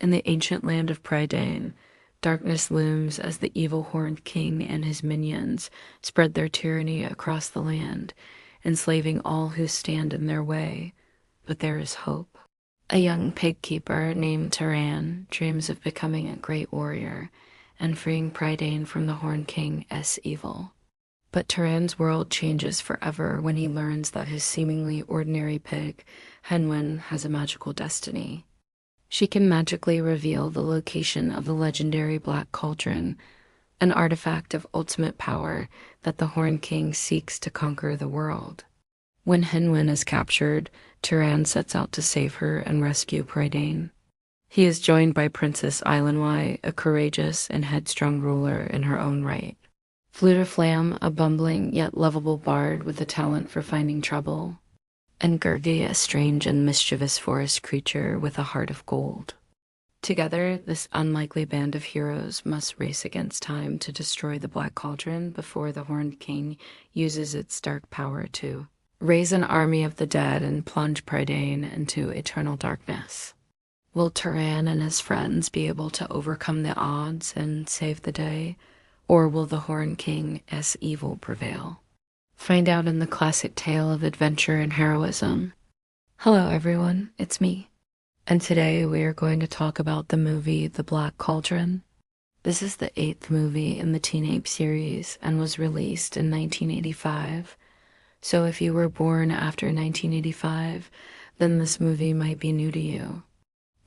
In the ancient land of Prydain, darkness looms as the evil Horned King and his minions spread their tyranny across the land, enslaving all who stand in their way. But there is hope. A young pig keeper named Taran dreams of becoming a great warrior and freeing Prydain from the Horned King's evil. But Taran's world changes forever when he learns that his seemingly ordinary pig, Hen Wen, has a magical destiny. She can magically reveal the location of the legendary Black Cauldron, an artifact of ultimate power that the Horned King seeks to conquer the world. When Hen Wen is captured, Taran sets out to save her and rescue Prydain. He is joined by Princess Eilonwy, a courageous and headstrong ruler in her own right. Fflewddur Fflam, a bumbling yet lovable bard with a talent for finding trouble, and Gurgi, a strange and mischievous forest creature with a heart of gold. Together, this unlikely band of heroes must race against time to destroy the Black Cauldron before the Horned King uses its dark power to raise an army of the dead and plunge Prydain into eternal darkness. Will Taran and his friends be able to overcome the odds and save the day, or will the Horned King's evil prevail? Find out in the classic tale of adventure and heroism. Hello everyone, it's me. And today we are going to talk about the movie The Black Cauldron. This is the 8th movie in the Teen Ape series and was released in 1985. So if you were born after 1985, then this movie might be new to you.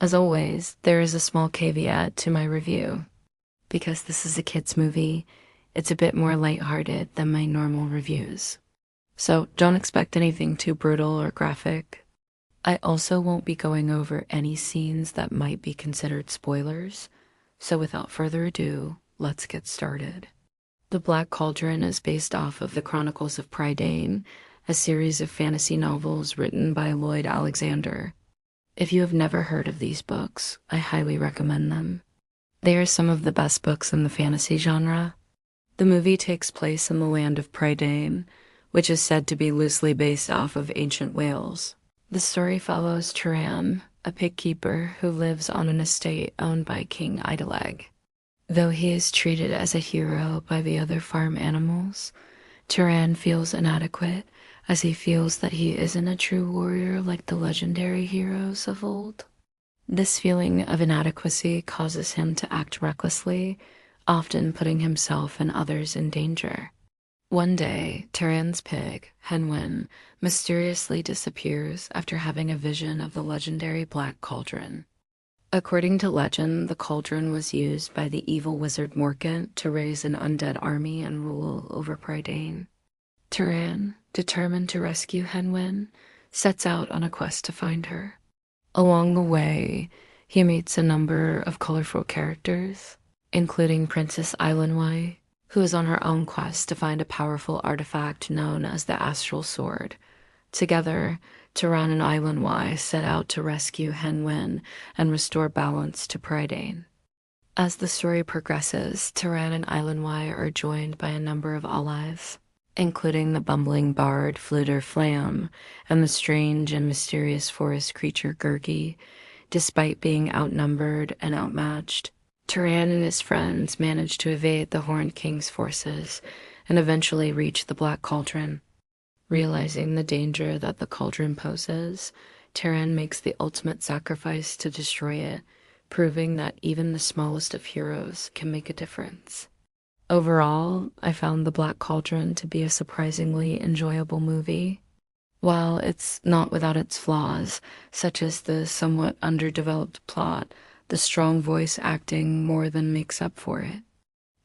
As always, there is a small caveat to my review. Because this is a kid's movie, it's a bit more lighthearted than my normal reviews. So don't expect anything too brutal or graphic. I also won't be going over any scenes that might be considered spoilers. So without further ado, let's get started. The Black Cauldron is based off of the Chronicles of Prydain, a series of fantasy novels written by Lloyd Alexander. If you have never heard of these books, I highly recommend them. They are some of the best books in the fantasy genre. The movie takes place in the land of Prydain, which is said to be loosely based off of ancient Wales. The story follows Taran, a pig keeper who lives on an estate owned by King Idalag. Though he is treated as a hero by the other farm animals, Taran feels inadequate as he feels that he isn't a true warrior like the legendary heroes of old. This feeling of inadequacy causes him to act recklessly, often putting himself and others in danger. One day, Taran's pig, Hen Wen, mysteriously disappears after having a vision of the legendary Black Cauldron. According to legend, the cauldron was used by the evil wizard Morkant to raise an undead army and rule over Prydain. Taran, determined to rescue Hen Wen, sets out on a quest to find her. Along the way, he meets a number of colorful characters, including Princess Eilonwy, who is on her own quest to find a powerful artifact known as the Astral Sword. Together, Taran and Eilonwy set out to rescue Hen Wen and restore balance to Prydain. As the story progresses, Taran and Eilonwy are joined by a number of allies, including the bumbling bard Fflewddur Fflam and the strange and mysterious forest creature Gurgi. Despite being outnumbered and outmatched, Taran and his friends manage to evade the Horned King's forces and eventually reach the Black Cauldron. Realizing the danger that the cauldron poses, Taran makes the ultimate sacrifice to destroy it, proving that even the smallest of heroes can make a difference. Overall, I found The Black Cauldron to be a surprisingly enjoyable movie. While it's not without its flaws, such as the somewhat underdeveloped plot, the strong voice acting more than makes up for it.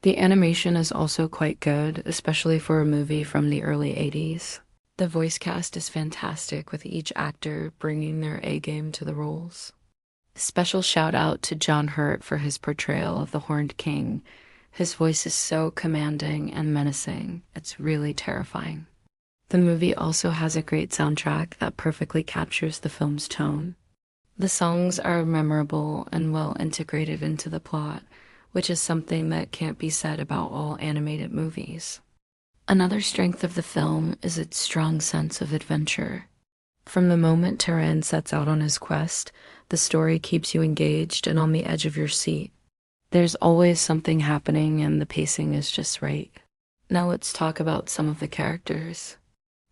The animation is also quite good, especially for a movie from the early 80s. The voice cast is fantastic, with each actor bringing their A-game to the roles. Special shout out to John Hurt for his portrayal of the Horned King. His voice is so commanding and menacing, it's really terrifying. The movie also has a great soundtrack that perfectly captures the film's tone. The songs are memorable and well integrated into the plot, which is something that can't be said about all animated movies. Another strength of the film is its strong sense of adventure. From the moment Taran sets out on his quest, the story keeps you engaged and on the edge of your seat. There's always something happening and the pacing is just right. Now let's talk about some of the characters.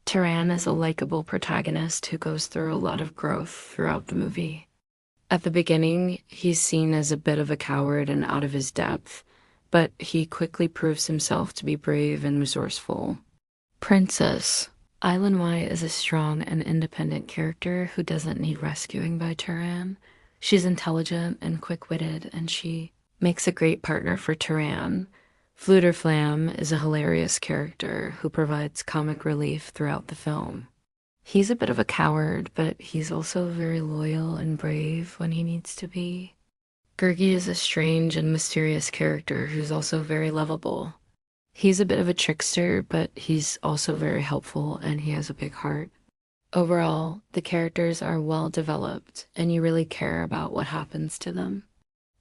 Taran is a likable protagonist who goes through a lot of growth throughout the movie. At the beginning, he's seen as a bit of a coward and out of his depth, but he quickly proves himself to be brave and resourceful. Princess Eilonwy is a strong and independent character who doesn't need rescuing by Taran. She's intelligent and quick-witted, and she makes a great partner for Taran. Fflewddur Fflam is a hilarious character who provides comic relief throughout the film. He's a bit of a coward, but he's also very loyal and brave when he needs to be. Gurgi is a strange and mysterious character who's also very lovable. He's a bit of a trickster, but he's also very helpful and he has a big heart. Overall, the characters are well developed and you really care about what happens to them.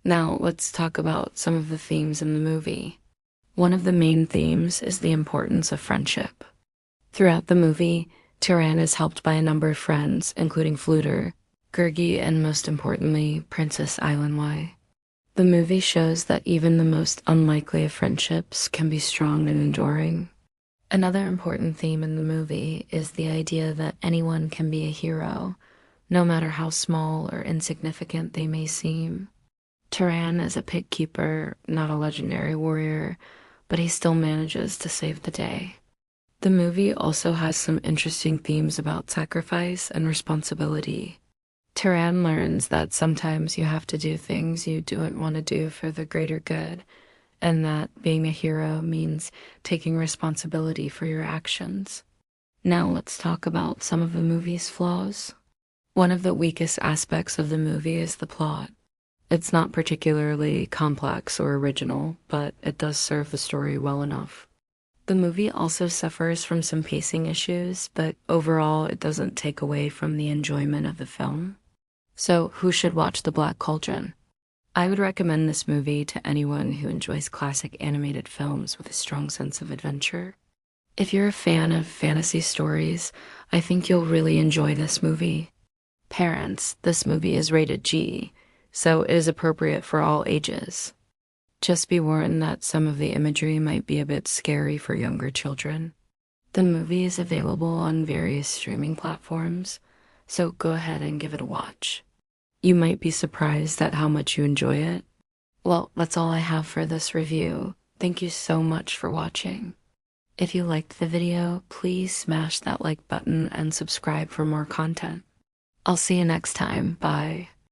Now, let's talk about some of the themes in the movie. One of the main themes is the importance of friendship. Throughout the movie, Taran is helped by a number of friends, including Fflewddur, Gurgi, and most importantly, Princess Eilonwy. The movie shows that even the most unlikely of friendships can be strong and enduring. Another important theme in the movie is the idea that anyone can be a hero, no matter how small or insignificant they may seem. Taran is a pig keeper, not a legendary warrior, but he still manages to save the day. The movie also has some interesting themes about sacrifice and responsibility. Taran learns that sometimes you have to do things you don't want to do for the greater good, and that being a hero means taking responsibility for your actions. Now let's talk about some of the movie's flaws. One of the weakest aspects of the movie is the plot. It's not particularly complex or original, but it does serve the story well enough. The movie also suffers from some pacing issues, but overall it doesn't take away from the enjoyment of the film. So who should watch The Black Cauldron? I would recommend this movie to anyone who enjoys classic animated films with a strong sense of adventure. If you're a fan of fantasy stories, I think you'll really enjoy this movie. Parents, this movie is rated G, so it is appropriate for all ages. Just be warned that some of the imagery might be a bit scary for younger children. The movie is available on various streaming platforms, so go ahead and give it a watch. You might be surprised at how much you enjoy it. Well, that's all I have for this review. Thank you so much for watching. If you liked the video, please smash that like button and subscribe for more content. I'll see you next time. Bye.